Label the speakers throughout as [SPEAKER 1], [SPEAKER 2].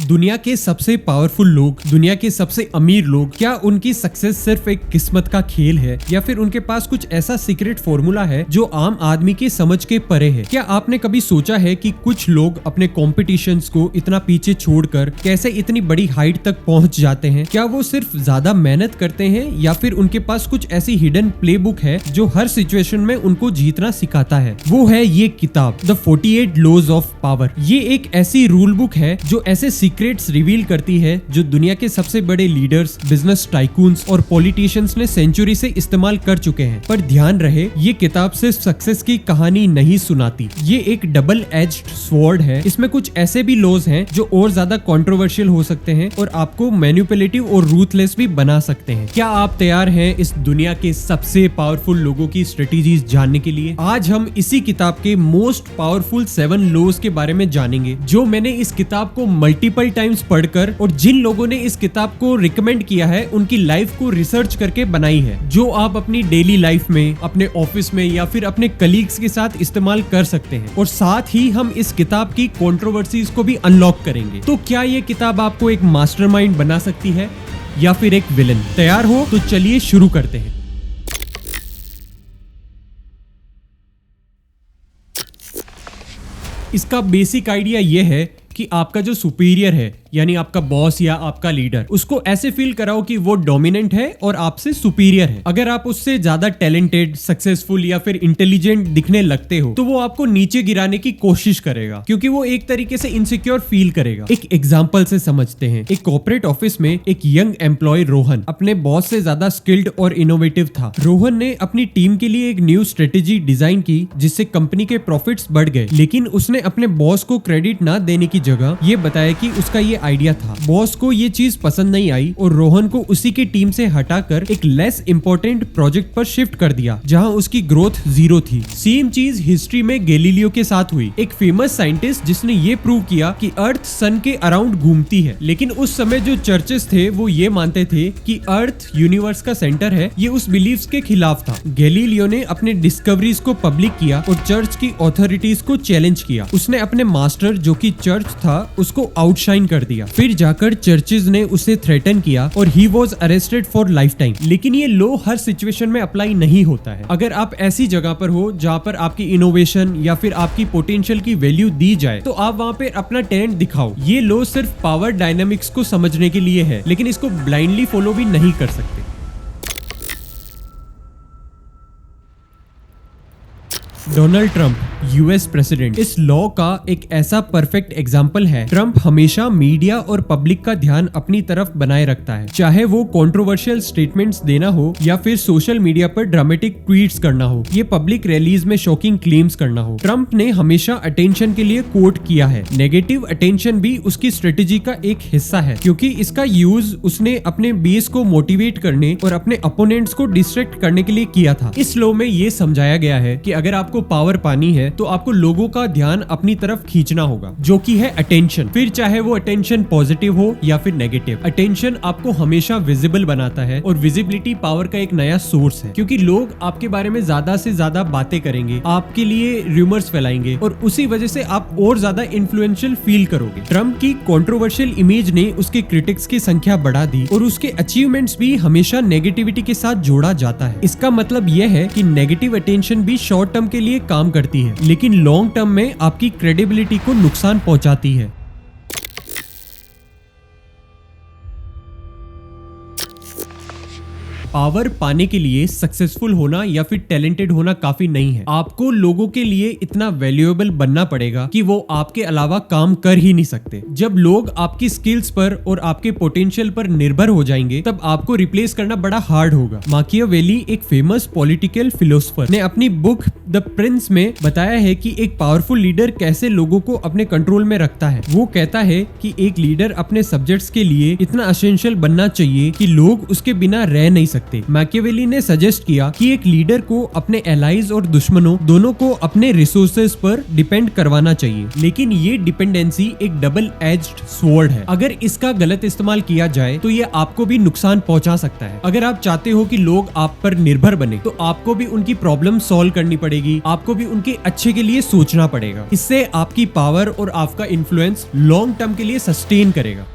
[SPEAKER 1] दुनिया के सबसे पावरफुल लोग, दुनिया के सबसे अमीर लोग, क्या उनकी सक्सेस सिर्फ एक किस्मत का खेल है या फिर उनके पास कुछ ऐसा सीक्रेट फॉर्मूला है जो आम आदमी के समझ के परे है? क्या आपने कभी सोचा है कि कुछ लोग अपने कॉम्पिटिशन्स को इतना पीछे छोड़कर कैसे इतनी बड़ी हाइट तक पहुंच जाते हैं? क्या वो सिर्फ ज्यादा मेहनत करते हैं या फिर उनके पास कुछ ऐसी हिडन प्लेबुक है जो हर सिचुएशन में उनको जीतना सिखाता है? वो है ये किताब द 48 लॉज ऑफ पावर। ये एक ऐसी रूल बुक है जो ऐसे सीक्रेट्स रिवील करती है जो दुनिया के सबसे बड़े लीडर्स, बिजनेस टाइकून्स और पॉलिटिशियंस ने सेंचुरी से इस्तेमाल कर चुके हैं। पर ध्यान रहे, ये किताब सिर्फ सक्सेस की कहानी नहीं सुनाती। ये एक डबल एज्ड स्वॉर्ड है। इसमें कुछ ऐसे भी लॉज हैं जो और ज्यादा कंट्रोवर्शियल हो सकते हैं और आपको मैनिपुलेटिव और रूथलेस भी बना सकते हैं। क्या आप तैयार हैं इस दुनिया के सबसे पावरफुल लोगों की स्ट्रेटेजीज जानने के लिए? आज हम इसी किताब के मोस्ट पावरफुल 7 लॉज के बारे में जानेंगे जो मैंने इस किताब को मल्टीपल टाइम्स पढ़कर और जिन लोगों ने इस किताब को रिकमेंड किया है उनकी लाइफ को रिसर्च करके बनाई है, जो आप अपनी डेली लाइफ में, अपने ऑफिस में या फिर अपने कलीग्स के साथ इस्तेमाल कर सकते हैं। और साथ ही हम इस किताब की कंट्रोवर्सीज को भी अनलॉक करेंगे। तो क्या ये किताब आपको एक मास्टरमाइंड बना सकती है या फिर एक विलन? तैयार हो तो चलिए शुरू करते हैं। इसका बेसिक आइडिया यह है कि आपका जो सुपीरियर है, यानी आपका बॉस या आपका लीडर, उसको ऐसे फील कराओ कि वो डोमिनेंट है और आपसे सुपीरियर है। अगर आप उससे ज्यादा टैलेंटेड, सक्सेसफुल या फिर इंटेलिजेंट दिखने लगते हो तो वो आपको नीचे गिराने की कोशिश करेगा, क्योंकि वो एक तरीके से इनसिक्योर फील करेगा। एक एग्जांपल से समझते हैं। एक कॉर्पोरेट ऑफिस में एक यंग एम्प्लॉय रोहन अपने बॉस से ज्यादा स्किल्ड और इनोवेटिव था। रोहन ने अपनी टीम के लिए एक न्यू स्ट्रेटेजी डिजाइन की जिससे कंपनी के प्रॉफिट्स बढ़ गए, लेकिन उसने अपने बॉस को क्रेडिट ना देने की जगह ये बताया कि उसका ये आइडिया था। बॉस को ये चीज पसंद नहीं आई और रोहन को उसी की टीम से हटाकर एक लेस इंपॉर्टेंट प्रोजेक्ट पर शिफ्ट कर दिया जहां उसकी ग्रोथ 0 थी। सेम चीज हिस्ट्री में गैलीलियो के साथ हुई, एक फेमस साइंटिस्ट जिसने ये प्रूव किया कि अर्थ सन के अराउंड घूमती है। लेकिन उस समय जो चर्चेस थे वो ये मानते थे कि अर्थ यूनिवर्स का सेंटर है। ये उस बिलीव्स के खिलाफ था। गैलीलियो ने अपने डिस्कवरीज को पब्लिक किया और चर्च की ऑथोरिटीज को चैलेंज किया। उसने अपने मास्टर जो कि चर्च था उसको आउटशाइन कर दिया। फिर जाकर चर्चेज ने उसे थ्रेटन किया और he was arrested for life time. लेकिन ये लॉ हर सिचुएशन में अप्लाई नहीं होता है। अगर आप ऐसी जगह पर हो जहाँ पर आपकी इनोवेशन या फिर आपकी पोटेंशियल की वैल्यू दी जाए तो आप वहाँ पे अपना टैलेंट दिखाओ। ये लॉ सिर्फ पावर डायनामिक्स को समझने के लिए है, लेकिन इसको ब्लाइंडली फॉलो भी नहीं कर सकते। डोनाल्ड ट्रंप, यूएस प्रेसिडेंट, इस लॉ का एक ऐसा परफेक्ट एग्जाम्पल है। ट्रंप हमेशा मीडिया और पब्लिक का ध्यान अपनी तरफ बनाए रखता है, चाहे वो कंट्रोवर्शियल स्टेटमेंट्स देना हो या फिर सोशल मीडिया पर ड्रामेटिक ट्वीट्स करना हो, ये पब्लिक रैलीज में शॉकिंग क्लेम्स करना हो। ट्रंप ने हमेशा अटेंशन के लिए कोट किया है। नेगेटिव अटेंशन भी उसकी स्ट्रेटेजी का एक हिस्सा है, क्योंकि इसका यूज उसने अपने बेस को मोटिवेट करने और अपने अपोनेंट्स को डिस्ट्रैक्ट करने के लिए किया था। इस लॉ में ये समझाया गया है कि अगर आपको पावर पानी है तो आपको लोगों का ध्यान अपनी तरफ खींचना होगा, जो कि है अटेंशन। फिर चाहे वो अटेंशन पॉजिटिव हो या फिर नेगेटिव, अटेंशन आपको हमेशा विजिबल बनाता है और विजिबिलिटी पावर का एक नया सोर्स है, क्योंकि लोग आपके बारे में ज्यादा से ज्यादा बातें करेंगे, आपके लिए रूमर्स फैलाएंगे और उसी वजह से आप और ज्यादा इन्फ्लुएंशियल फील करोगे। ट्रंप की कंट्रोवर्शियल इमेज ने उसके क्रिटिक्स की संख्या बढ़ा दी और उसके अचीवमेंट्स भी हमेशा नेगेटिविटी के साथ जोड़ा जाता है। इसका मतलब यह है कि नेगेटिव अटेंशन भी शॉर्ट टर्म के लिए काम करती है, लेकिन लॉन्ग टर्म में आपकी क्रेडिबिलिटी को नुकसान पहुंचाती है। पावर पाने के लिए सक्सेसफुल होना या फिर टैलेंटेड होना काफी नहीं है। आपको लोगों के लिए इतना वैल्यूएबल बनना पड़ेगा कि वो आपके अलावा काम कर ही नहीं सकते। जब लोग आपकी स्किल्स पर और आपके पोटेंशियल पर निर्भर हो जाएंगे तब आपको रिप्लेस करना बड़ा हार्ड होगा। माकियावेली, एक फेमस पॉलिटिकल फिलोसोफर, ने अपनी बुक द प्रिंस में बताया है कि एक पावरफुल लीडर कैसे लोगों को अपने कंट्रोल में रखता है। वो कहता है कि एक लीडर अपने सब्जेक्ट्स के लिए इतना एसेंशियल बनना चाहिए कि लोग उसके बिना रह नहीं सकते। मैकियावेली ने सजेस्ट किया कि एक लीडर को अपने एलाइज और दुश्मनों दोनों को अपने रिसोर्सेज पर डिपेंड करवाना चाहिए, लेकिन ये डिपेंडेंसी एक डबल एज्ड स्वॉर्ड है। अगर इसका गलत इस्तेमाल किया जाए तो ये आपको भी नुकसान पहुंचा सकता है। अगर आप चाहते हो कि लोग आप पर निर्भर बने तो आपको भी उनकी प्रॉब्लम सॉल्व करनी पड़ेगी, पड़ेगी, आपको भी उनके अच्छे के लिए सोचना पड़ेगा। इससे आपकी पावर और आपका इन्फ्लुएंस लॉन्ग टर्म के लिए सस्टेन करेगा।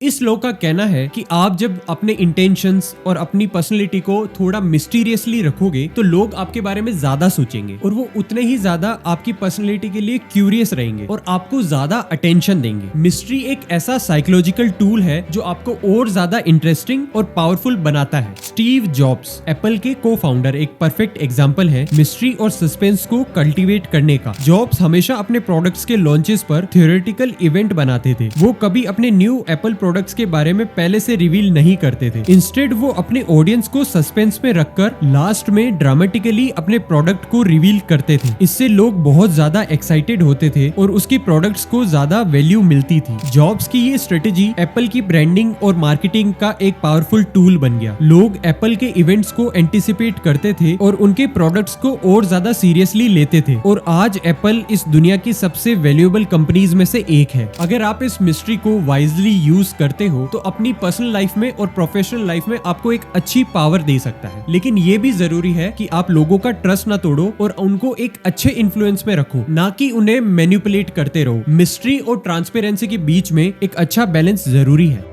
[SPEAKER 1] इस लॉ का कहना है कि आप जब अपने इंटेंशंस और अपनी पर्सनैलिटी को थोड़ा मिस्टीरियसली रखोगे तो लोग आपके बारे में ज्यादा सोचेंगे और वो उतने ही ज्यादा आपकी पर्सनैलिटी के लिए क्यूरियस रहेंगे और आपको ज्यादा अटेंशन देंगे। मिस्ट्री एक ऐसा साइकोलॉजिकल टूल है जो आपको और ज्यादा इंटरेस्टिंग और पावरफुल बनाता है। स्टीव जॉब्स, एप्पल के को फाउंडर, एक परफेक्ट एग्जाम्पल है मिस्ट्री और सस्पेंस को कल्टीवेट करने का। जॉब्स हमेशा अपने प्रोडक्ट्स के लॉन्चेस पर थियोरेटिकल इवेंट बनाते थे। वो कभी अपने न्यू एप्पल प्रोडक्ट्स के बारे में पहले से रिवील नहीं करते थे। इंस्टेड वो अपने ऑडियंस को सस्पेंस में रखकर लास्ट में ड्रामेटिकली अपने प्रोडक्ट को रिवील करते थे। इससे लोग बहुत ज्यादा एक्साइटेड होते थे और उसकी प्रोडक्ट्स को ज्यादा वैल्यू मिलती थी। जॉब्स की ये स्ट्रेटेजी एप्पल की ब्रांडिंग और मार्केटिंग का एक पावरफुल टूल बन गया। लोग एप्पल के इवेंट्स को एंटिसिपेट करते थे और उनके प्रोडक्ट्स को और ज्यादा सीरियसली लेते थे और आज एप्पल इस दुनिया की सबसे वैल्यूएबल कंपनीज में से एक है। अगर आप इस मिस्ट्री को वाइजली यूज करते हो तो अपनी पर्सनल लाइफ में और प्रोफेशनल लाइफ में आपको एक अच्छी पावर दे सकता है। लेकिन ये भी जरूरी है कि आप लोगों का ट्रस्ट ना तोड़ो और उनको एक अच्छे इन्फ्लुएंस में रखो, ना कि उन्हें मैनिपुलेट करते रहो। मिस्ट्री और ट्रांसपेरेंसी के बीच में एक अच्छा बैलेंस जरूरी है।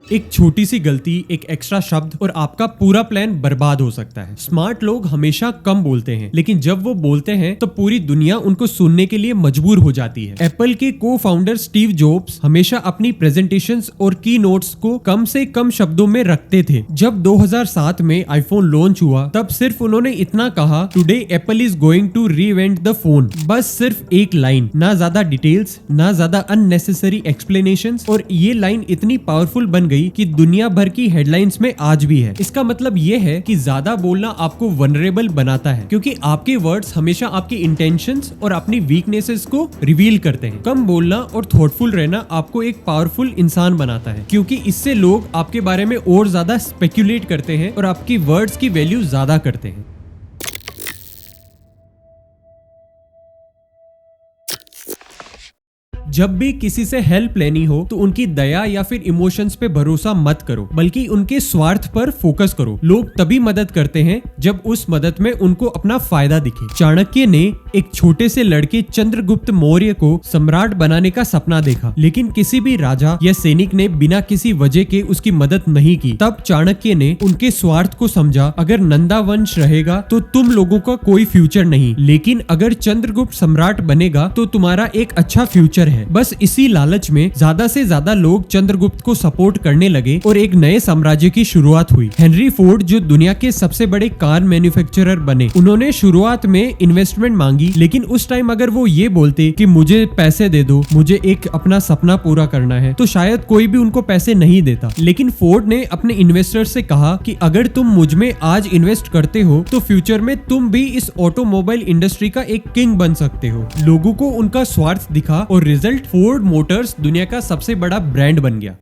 [SPEAKER 1] एक छोटी सी गलती, एक एक्स्ट्रा शब्द और आपका पूरा प्लान बर्बाद हो सकता है। स्मार्ट लोग हमेशा कम बोलते हैं, लेकिन जब वो बोलते हैं तो पूरी दुनिया उनको सुनने के लिए मजबूर हो जाती है। एप्पल के को फाउंडर स्टीव जॉब्स हमेशा अपनी प्रेजेंटेशंस और की नोट्स को कम से कम शब्दों में रखते थे। जब 2007 में आईफोन लॉन्च हुआ तब सिर्फ उन्होंने इतना कहा, today Apple is going to reinvent the phone. बस सिर्फ एक लाइन, ना ज्यादा डिटेल्स, ना ज्यादा अननेसेसरी एक्सप्लेनेशंस, और ये लाइन इतनी पावरफुल बन गई कि दुनिया भर की हेडलाइंस में आज भी है। इसका मतलब ये है कि ज्यादा बोलना आपको वनरेबल बनाता है, क्योंकि आपके वर्ड्स हमेशा आपकी इंटेंशंस और अपनी वीकनेसेस को रिवील करते हैं। कम बोलना और थॉटफुल रहना आपको एक पावरफुल इंसान बनाता है, क्योंकि इससे लोग आपके बारे में और ज्यादा स्पेक्यूलेट करते हैं और आपकी वर्ड्स की वैल्यू ज्यादा करते हैं। जब भी किसी से हेल्प लेनी हो तो उनकी दया या फिर इमोशंस पे भरोसा मत करो, बल्कि उनके स्वार्थ पर फोकस करो। लोग तभी मदद करते हैं जब उस मदद में उनको अपना फायदा दिखे। चाणक्य ने एक छोटे से लड़के चंद्रगुप्त मौर्य को सम्राट बनाने का सपना देखा, लेकिन किसी भी राजा या सैनिक ने बिना किसी वजह के उसकी मदद नहीं की। तब चाणक्य ने उनके स्वार्थ को समझा। अगर नंदा वंश रहेगा तो तुम लोगों का कोई फ्यूचर नहीं, लेकिन अगर चंद्रगुप्त सम्राट बनेगा तो तुम्हारा एक अच्छा फ्यूचर है। बस इसी लालच में ज्यादा से ज्यादा लोग चंद्रगुप्त को सपोर्ट करने लगे और एक नए साम्राज्य की शुरुआत हुई। हेनरी फोर्ड जो दुनिया के सबसे बड़े कार मैन्युफैक्चरर बने, उन्होंने शुरुआत में इन्वेस्टमेंट मांगी, लेकिन उस टाइम अगर वो ये बोलते कि मुझे पैसे दे दो, मुझे एक अपना सपना पूरा करना है, तो शायद कोई भी उनको पैसे नहीं देता। लेकिन फोर्ड ने अपने इन्वेस्टर से कहा कि अगर तुम मुझ में आज इन्वेस्ट करते हो तो फ्यूचर में तुम भी इस ऑटोमोबाइल इंडस्ट्री का एक किंग बन सकते हो। लोगों को उनका स्वार्थ दिखा और रिजल्ट फोर्ड मोटर्स दुनिया का सबसे बड़ा ब्रांड बन गया।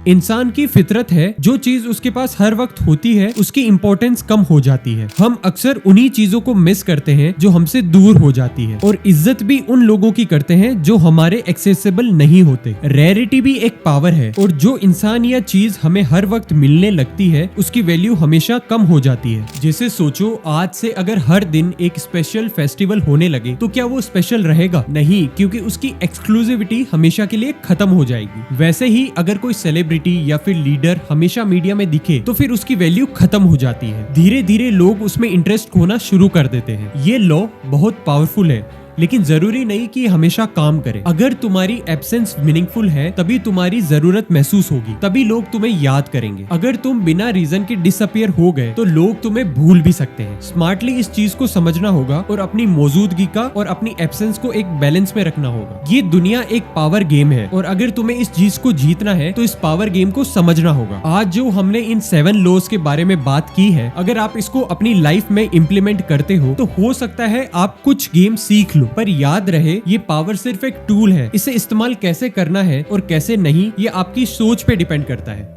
[SPEAKER 1] इंसान की फितरत है, जो चीज उसके पास हर वक्त होती है उसकी इंपॉर्टेंस कम हो जाती है। हम अक्सर उन्हीं चीजों को मिस करते हैं जो हमसे दूर हो जाती है, और इज्जत भी उन लोगों की करते हैं जो हमारे एक्सेसिबल नहीं होते। रेयरिटी भी एक पावर है, और जो इंसान या चीज हमें हर वक्त मिलने लगती है उसकी वैल्यू हमेशा कम हो जाती है। जैसे सोचो, आज से अगर हर दिन एक स्पेशल फेस्टिवल होने लगे तो क्या वो स्पेशल रहेगा? नहीं, क्योंकि उसकी एक्सक्लूसिविटी हमेशा के लिए खत्म हो जाएगी। वैसे ही अगर कोई सेलिब्रिटी या फिर लीडर हमेशा मीडिया में दिखे तो फिर उसकी वैल्यू खत्म हो जाती है। धीरे धीरे लोग उसमें इंटरेस्ट खोना शुरू कर देते हैं। ये लॉ बहुत पावरफुल है, लेकिन जरूरी नहीं कि हमेशा काम करे। अगर तुम्हारी एब्सेंस मीनिंगफुल है तभी तुम्हारी जरूरत महसूस होगी, तभी लोग तुम्हें याद करेंगे। अगर तुम बिना रीजन के डिसअपियर हो गए तो लोग तुम्हें भूल भी सकते हैं। स्मार्टली इस चीज को समझना होगा और अपनी मौजूदगी का और अपनी एब्सेंस को एक बैलेंस में रखना होगा। ये दुनिया एक पावर गेम है, और अगर तुम्हें इस चीज को जीतना है तो इस पावर गेम को समझना होगा। आज जो हमने इन 7 लॉज के बारे में बात की है, अगर आप इसको अपनी लाइफ में इम्प्लीमेंट करते हो तो हो सकता है आप कुछ गेम सीख लो, पर याद रहे ये पावर सिर्फ एक टूल है। इसे इस्तेमाल कैसे करना है और कैसे नहीं, ये आपकी सोच पे डिपेंड करता है।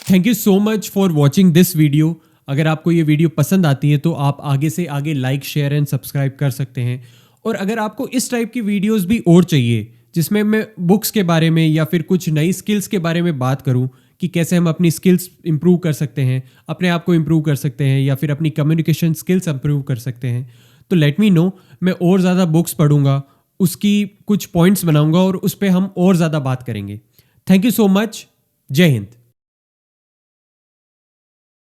[SPEAKER 1] Thank you so much for watching this video. अगर आपको ये वीडियो पसंद आती है तो आप आगे से आगे लाइक, शेयर एंड सब्सक्राइब कर सकते हैं। और अगर आपको इस टाइप की वीडियोस भी और चाहिए जिसमें मैं बुक्स के बारे में या फिर कुछ नई स्किल्स के बारे में बात करूं कि कैसे हम अपनी स्किल्स इंप्रूव कर सकते हैं, अपने आप को इंप्रूव कर सकते हैं या फिर अपनी कम्युनिकेशन स्किल्स इंप्रूव कर सकते हैं, तो लेट मी नो। मैं और ज़्यादा बुक्स पढ़ूंगा, उसकी कुछ पॉइंट्स बनाऊंगा और उस पर हम और ज़्यादा बात करेंगे। Thank you so much. जय हिंद।